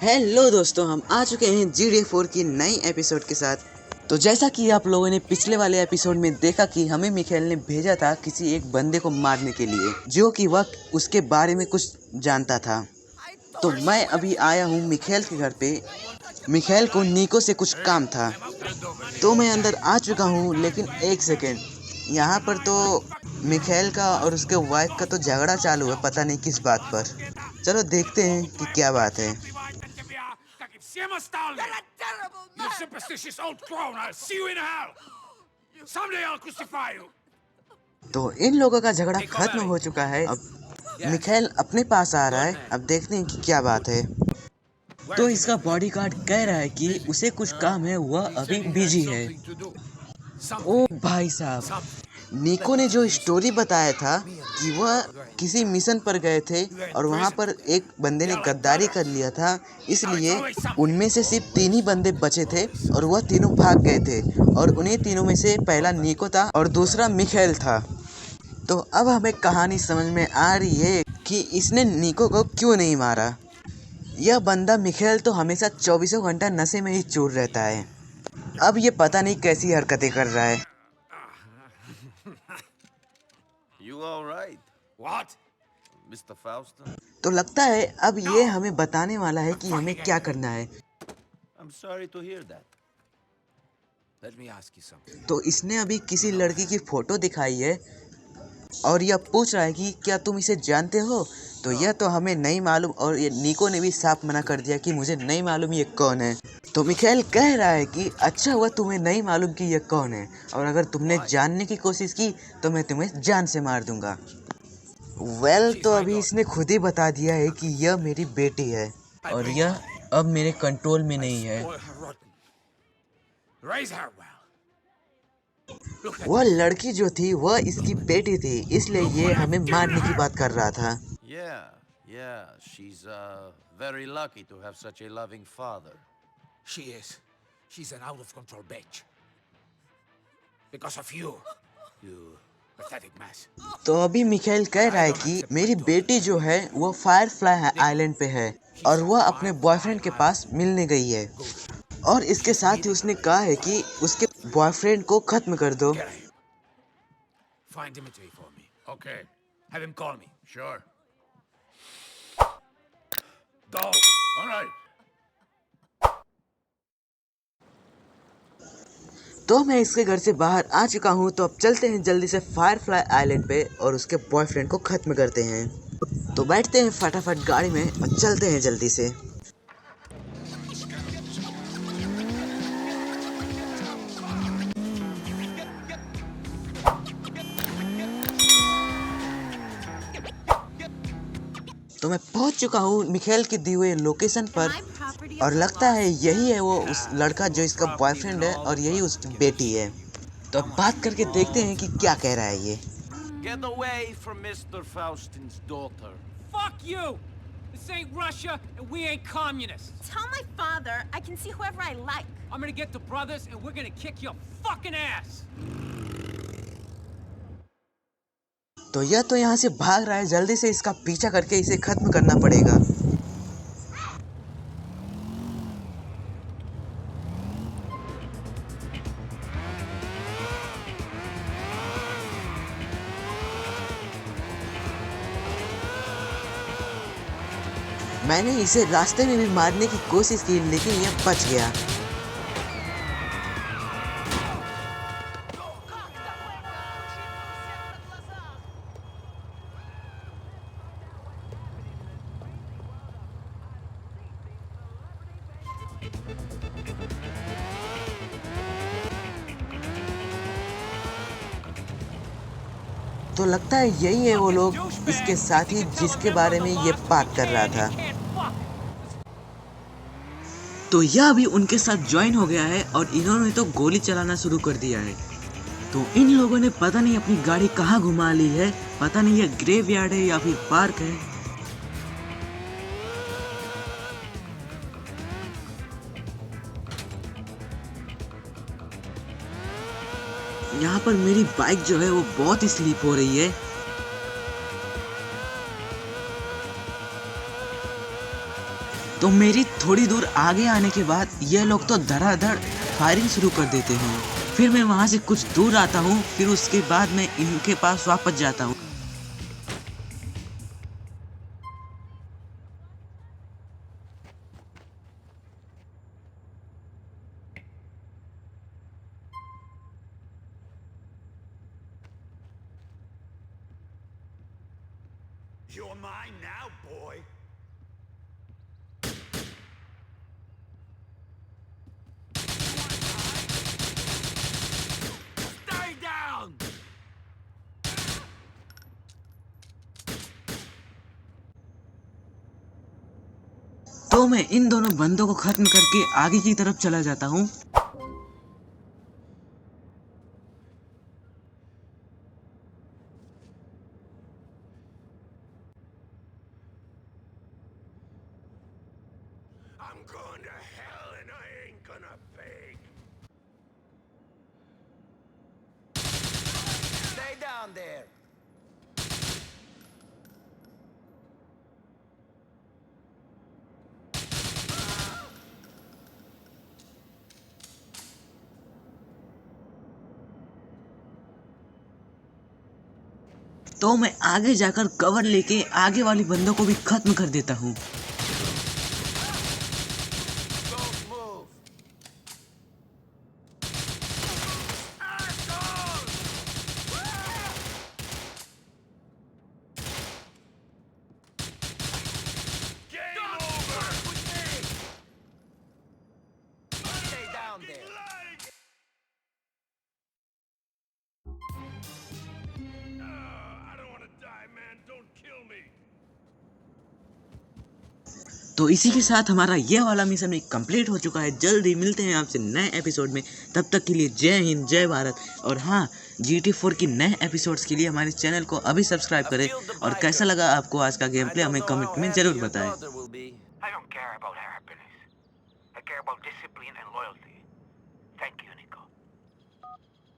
Hello दोस्तों, हम आ चुके हैं GTA 4 की नई एपिसोड के साथ। तो जैसा कि आप लोगों ने पिछले वाले एपिसोड में देखा कि हमें मिखेल ने भेजा था किसी एक बंदे को मारने के लिए, जो कि वह उसके बारे में कुछ जानता था। तो मैं अभी आया हूँ मिखेल के घर पे। मिखेल को निको से कुछ काम था, तो मैं अंदर आ चुका हूँ। लेकिन एक सेकेंड, यहाँ पर तो मिखेल का और उसके वाइफ का तो झगड़ा चालू है, पता नहीं किस बात पर। चलो देखते हैं कि क्या बात है। You're a terrible man! You superstitious old crone! I'll see you in hell! Someday I'll crucify you! तो इन लोगों का झगड़ा खत्म हो चुका है। अब मिखेल अपने पास आ रहा है। अब देखते हैं कि क्या बात है। तो इसका बॉडीगार्ड कह रहा है कि उसे कुछ काम है, वह अभी बिजी है। ओ भाई साहब, निको ने जो स्टोरी बताया था कि वह किसी मिशन पर गए थे और वहां पर एक बंदे ने गद्दारी कर लिया था, इसलिए उनमें से सिर्फ 3 ही बंदे बचे थे और वह तीनों भाग गए थे। और उन्हीं तीनों में से पहला निको था और दूसरा मिखेल था। तो अब हमें कहानी समझ में आ रही है कि इसने निको को क्यों नहीं मारा। यह बंदा मिखेल तो हमेशा 24 घंटा नशे में ही चूर रहता है। अब ये पता नहीं कैसी हरकतें कर रहा है। You all right, What? Mr. Faustin? तो लगता है अब ये हमें बताने वाला है कि हमें क्या करना है। I'm sorry to hear that. Let me ask you something. तो इसने अभी किसी लड़की की फोटो दिखाई है और यह पूछ रहा है कि क्या तुम इसे जानते हो। तो यह तो हमें नहीं मालूम और ये निको ने भी साफ मना कर दिया कि मुझे नहीं मालूम ये कौन है। तो मिखेल कह रहा है कि अच्छा हुआ तुम्हें नहीं मालूम कि यह कौन है, और अगर तुमने जानने की कोशिश की तो मैं तुम्हें जान से मार दूंगा। तो अभी इसने खुद ही बता दिया है कि यह मेरी बेटी है और यह अब मेरे कंट्रोल में नहीं है। Spoil her rotten. Raise her well. Look at वह लड़की जो थी वह इसकी बेटी थी, इसलिए ये हमें मारने की बात कर रहा था। Yeah, she's very lucky to have such a loving father. She is. She's an out of control bitch. Because of you. You pathetic mess. तो अभी मिखेल कह रहा है कि मेरी बेटी जो है वो फायरफ्लाई आइलैंड पे है और वह अपने बॉयफ्रेंड के पास मिलने गई है। और इसके साथ ही उसने कहा है कि उसके बॉयफ्रेंड को खत्म कर दो। Get him. Find Dimitri for me. Okay. Have him call me. Sure. Go. All right. तो मैं इसके घर से बाहर आ चुका हूँ। तो अब चलते हैं जल्दी से फायरफ्लाई आइलैंड पे और उसके बॉयफ्रेंड को खत्म करते हैं। तो बैठते हैं फटाफट गाड़ी में और चलते हैं जल्दी से। तो मैं पहुंच चुका हूँ मिखेल की दी हुई लोकेशन पर और लगता है यही है वो उस लड़का जो इसका बॉयफ्रेंड है और यही उसकी बेटी है। तो अब बात करके देखते हैं कि क्या कह रहा है ये। Get away from Mr. Faustin's daughter. Fuck you! This ain't Russia, and we ain't communists. Tell my father I can see whoever I like. I'm gonna get the brothers, and we're gonna kick your fucking ass. तो यह तो यहाँ से भाग रहा है, जल्दी से इसका पीछा करके इसे खत्म करना पड़ेगा। मैंने इसे रास्ते में भी मारने की कोशिश की लेकिन यह बच गया। तो लगता है यही है वो लोग, इसके साथी जिसके बारे में ये बात कर रहा था। तो यह अभी उनके साथ ज्वाइन हो गया है और इन्होंने तो गोली चलाना शुरू कर दिया है। तो इन लोगों ने पता नहीं अपनी गाड़ी कहाँ घुमा ली है, पता नहीं ये ग्रेवयार्ड है या फिर पार्क है। यहाँ पर मेरी बाइक जो है वो बहुत ही स्लिप हो रही है। तो मेरी थोड़ी दूर आगे आने के बाद ये लोग तो धड़ाधड़ फायरिंग शुरू कर देते हैं। फिर मैं वहां से कुछ दूर आता हूँ, फिर उसके बाद मैं इनके पास वापस जाता हूँ। You're mine now, boy. Stay down. तो मैं इन दोनों बंदों को खत्म करके आगे की तरफ चला जाता हूँ। I'm going to hell and I ain't gonna beg. Stay down there. तो मैं आगे जाकर कवर लेके आगे वाली बंदों को भी खत्म कर देता हूँ। Don't move. Game over. Stay down there. I don't want to die, man. Don't kill me. तो इसी के साथ हमारा ये वाला मिशन भी कंप्लीट हो चुका है। जल्दी मिलते हैं आपसे नए एपिसोड में। तब तक के लिए जय हिंद, जय भारत। और हाँ, GTA 4 की नए एपिसोड्स के लिए हमारे चैनल को अभी सब्सक्राइब करें। और कैसा लगा आपको आज का गेम प्ले, हमें कमेंट में जरूर बताएं। I don't care about happiness. I care about discipline and loyalty. Thank you, Nico.